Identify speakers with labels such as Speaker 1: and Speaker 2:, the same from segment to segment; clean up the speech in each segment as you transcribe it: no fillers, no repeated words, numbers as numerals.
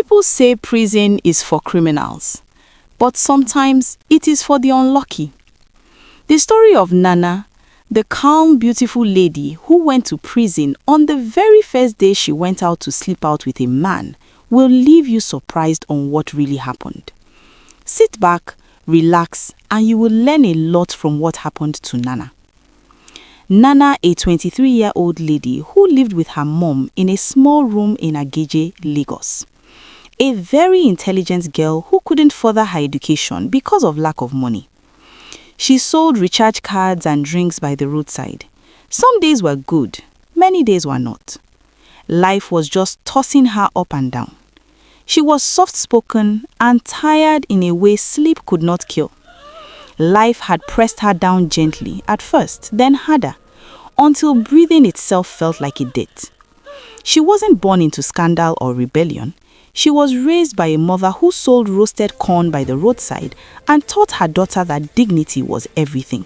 Speaker 1: People say prison is for criminals, but sometimes it is for the unlucky. The story of Nana, the calm, beautiful lady who went to prison on the very first day she went out to sleep out with a man, will leave you surprised on what really happened. Sit back, relax, and you will learn a lot from what happened to Nana. Nana, a 23-year-old lady who lived with her mom in a small room in Agege, Lagos. A very intelligent girl who couldn't further her education because of lack of money. She sold recharge cards and drinks by the roadside. Some days were good, many days were not. Life was just tossing her up and down. She was soft-spoken and tired in a way sleep could not kill. Life had pressed her down gently at first, then harder, until breathing itself felt like a debt. She wasn't born into scandal or rebellion. She was raised by a mother who sold roasted corn by the roadside and taught her daughter that dignity was everything.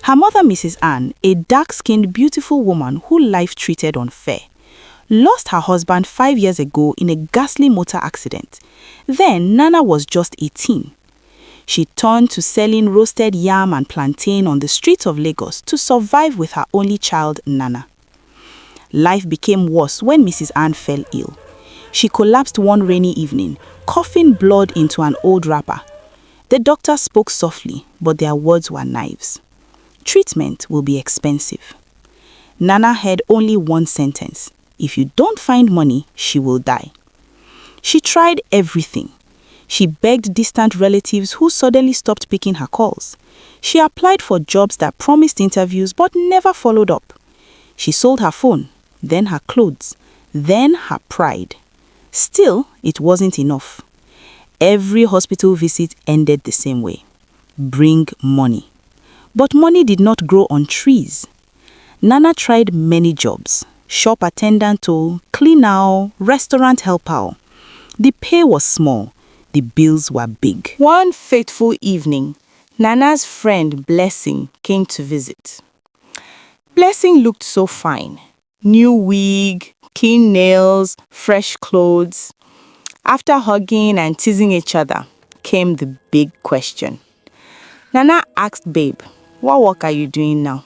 Speaker 1: Her mother, Mrs. Ann, a dark-skinned, beautiful woman who life treated unfair, lost her husband 5 years ago in a ghastly motor accident. Then Nana was just 18. She turned to selling roasted yam and plantain on the streets of Lagos to survive with her only child, Nana. Life became worse when Mrs. Ann fell ill. She collapsed one rainy evening, coughing blood into an old wrapper. The doctor spoke softly, but their words were knives. Treatment will be expensive. Nana heard only one sentence: if you don't find money, she will die. She tried everything. She begged distant relatives who suddenly stopped picking her calls. She applied for jobs that promised interviews but never followed up. She sold her phone, then her clothes, then her pride. Still, it wasn't enough. Every hospital visit ended the same way. Bring money. But money did not grow on trees. Nana tried many jobs. Shop attendant to cleaner, restaurant helper. The pay was small. The bills were big. One fateful evening, Nana's friend Blessing came to visit. Blessing looked so fine. New wig, clean nails, fresh clothes. After hugging and teasing each other, came the big question. Nana asked Babe, "What work are you doing now?"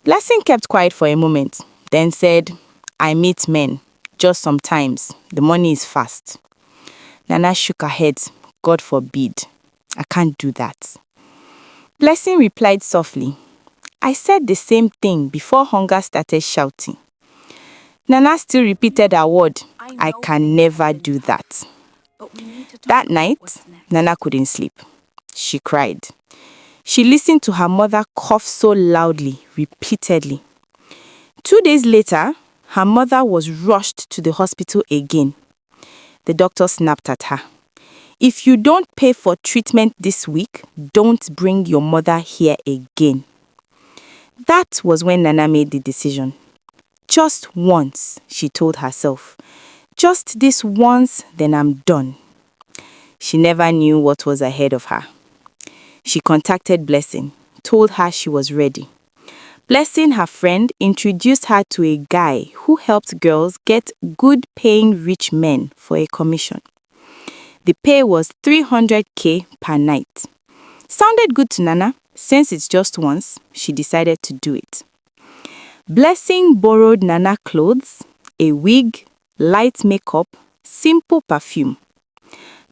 Speaker 1: Blessing kept quiet for a moment, then said, "I meet men, just sometimes. The money is fast." Nana shook her head. "God forbid. I can't do that." Blessing replied softly, "I said the same thing before hunger started shouting." Nana still repeated her word, "I can never do that." That night, Nana couldn't sleep. She cried. She listened to her mother cough so loudly, repeatedly. 2 days later, her mother was rushed to the hospital again. The doctor snapped at her. "If you don't pay for treatment this week, don't bring your mother here again." That was when Nana made the decision. Just once, she told herself. Just this once, then I'm done. She never knew what was ahead of her. She contacted Blessing, told her she was ready. Blessing, her friend, introduced her to a guy who helped girls get good-paying rich men for a commission. The pay was 300K per night. Sounded good to Nana. Since it's just once, she decided to do it. Blessing borrowed Nana clothes, a wig, light makeup, simple perfume.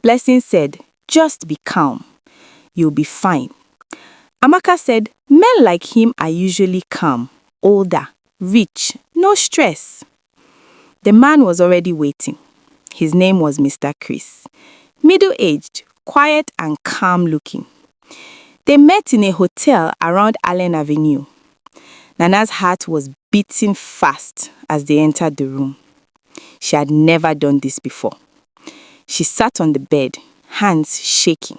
Speaker 1: Blessing said, "Just be calm. You'll be fine." Amaka said, "Men like him are usually calm, older, rich, no stress." The man was already waiting. His name was Mr. Chris. Middle-aged, quiet and calm-looking. They met in a hotel around Allen Avenue. Nana's heart was beating fast as they entered the room. She had never done this before. She sat on the bed, hands shaking.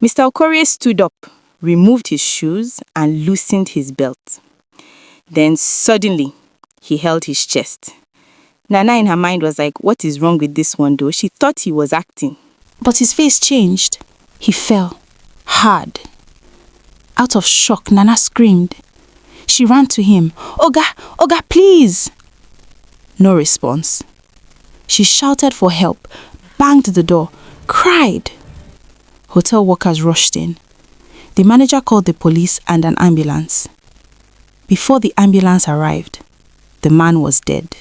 Speaker 1: Mr. Okorie stood up, removed his shoes, and loosened his belt. Then suddenly, he held his chest. Nana in her mind was like, "What is wrong with this one though?" She thought he was acting. But his face changed. He fell, hard. Out of shock, Nana screamed. She ran to him. Oga, please." No response. She shouted for help, banged the door, cried. Hotel workers rushed in. The manager called the police and an ambulance. Before the ambulance arrived, the man was dead.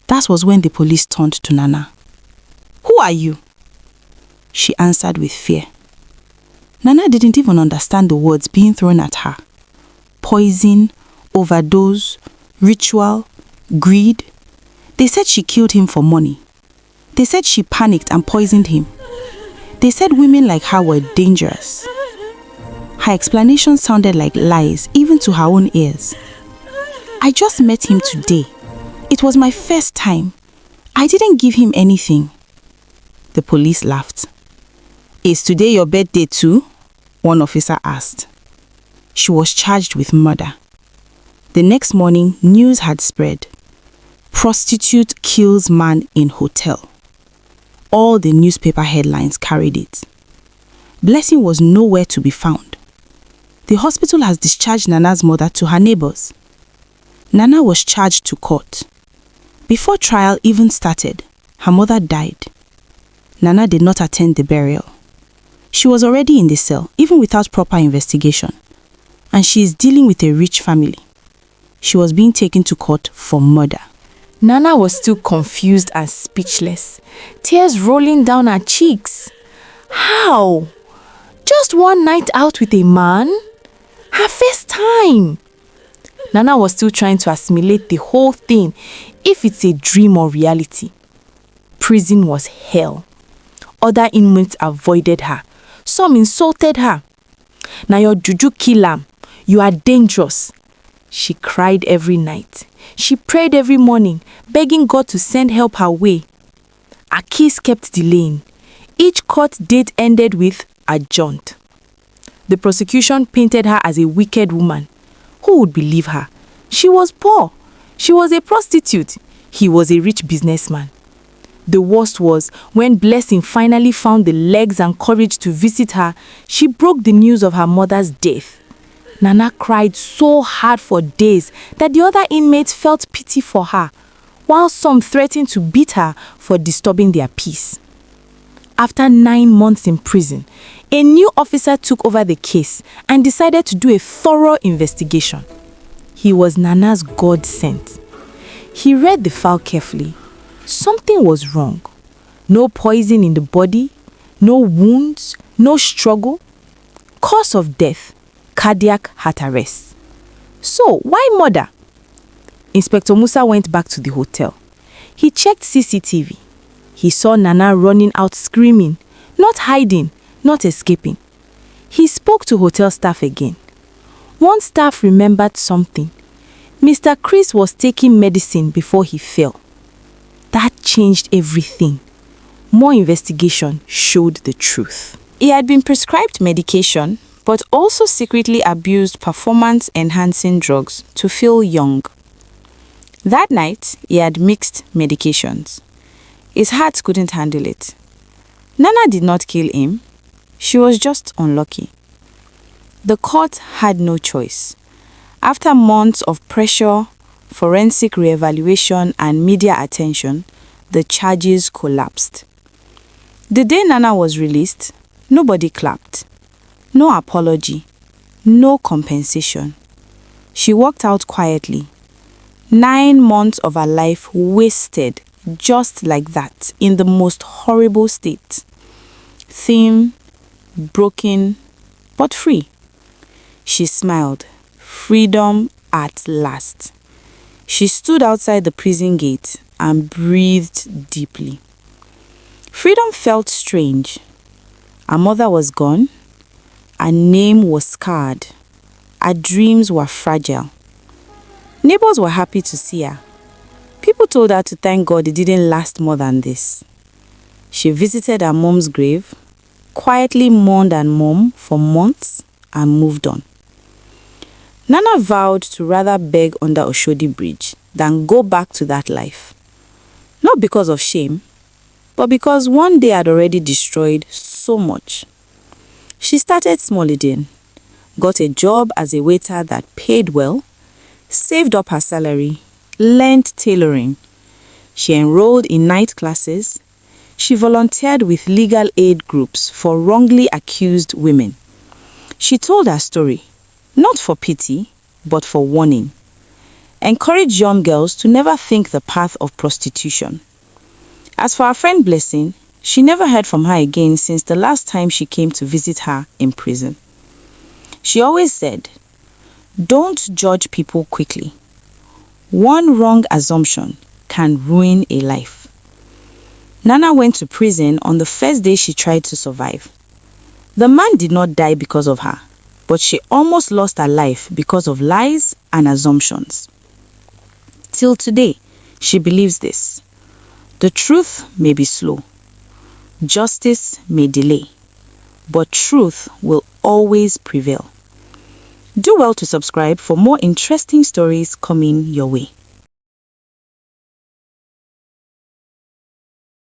Speaker 1: That was when the police turned to Nana. "Who are you?" She answered with fear. Nana didn't even understand the words being thrown at her. Poison, overdose, ritual, greed. They said she killed him for money. They said she panicked and poisoned him. They said women like her were dangerous. Her explanation sounded like lies, even to her own ears. "I just met him today. It was my first time. I didn't give him anything." The police laughed. "Is today your birthday too?" one officer asked. She was charged with murder. The next morning, news had spread. Prostitute kills man in hotel. All the newspaper headlines carried it. Blessing was nowhere to be found. The hospital has discharged Nana's mother to her neighbors. Nana was charged to court. Before trial even started, her mother died. Nana did not attend the burial. She was already in the cell, even without proper investigation. And she is dealing with a rich family. She was being taken to court for murder.
Speaker 2: Nana was still confused and speechless, tears rolling down her cheeks. How? Just one night out with a man? Her first time. Nana was still trying to assimilate the whole thing, if it's a dream or reality. Prison was hell. Other inmates avoided her. Some insulted her. "Now your juju kill am. You are dangerous." She cried every night. She prayed every morning, begging God to send help her way. Her case kept delaying. Each court date ended with adjourned. The prosecution painted her as a wicked woman. Who would believe her? She was poor. She was a prostitute. He was a rich businessman. The worst was when Blessing finally found the legs and courage to visit her, she broke the news of her mother's death. Nana cried so hard for days that the other inmates felt pity for her, while some threatened to beat her for disturbing their peace. After 9 months in prison, a new officer took over the case and decided to do a thorough investigation. He was Nana's godsend. He read the file carefully. Something was wrong. No poison in the body, no wounds, no struggle. Cause of death: cardiac heart arrest. So, why murder? Inspector Musa went back to the hotel. He checked CCTV. He saw Nana running out screaming, not hiding, not escaping. He spoke to hotel staff again. One staff remembered something. Mr. Chris was taking medicine before he fell. That changed everything. More investigation showed the truth. He had been prescribed medication, but also secretly abused performance-enhancing drugs to feel young. That night, he had mixed medications. His heart couldn't handle it. Nana did not kill him. She was just unlucky. The court had no choice. After months of pressure, forensic reevaluation, and media attention, the charges collapsed. The day Nana was released, nobody clapped. No apology. No compensation. She walked out quietly. 9 months of her life wasted just like that, in the most horrible state. Thin, broken, but free. She smiled. Freedom at last. She stood outside the prison gate and breathed deeply. Freedom felt strange. Her mother was gone. Her name was scarred. Her dreams were fragile. Neighbors were happy to see her. People told her to thank God it didn't last more than this. She visited her mom's grave, quietly mourned her mom for months, and moved on. Nana vowed to rather beg under Oshodi Bridge than go back to that life. Not because of shame, but because one day had already destroyed so much. She started small again, got a job as a waiter that paid well, saved up her salary, learned tailoring,
Speaker 1: She enrolled in night classes. She volunteered with legal aid groups for wrongly accused women. She told her story, not for pity, but for warning. Encourage young girls to never think the path of prostitution. As for our friend Blessing, she never heard from her again since the last time she came to visit her in prison. She always said, "Don't judge people quickly. One wrong assumption can ruin a life." Nana went to prison on the first day she tried to survive. The man did not die because of her, but she almost lost her life because of lies and assumptions. Till today, she believes this: the truth may be slow, justice may delay, but truth will always prevail. Do well to subscribe for more interesting stories coming your way.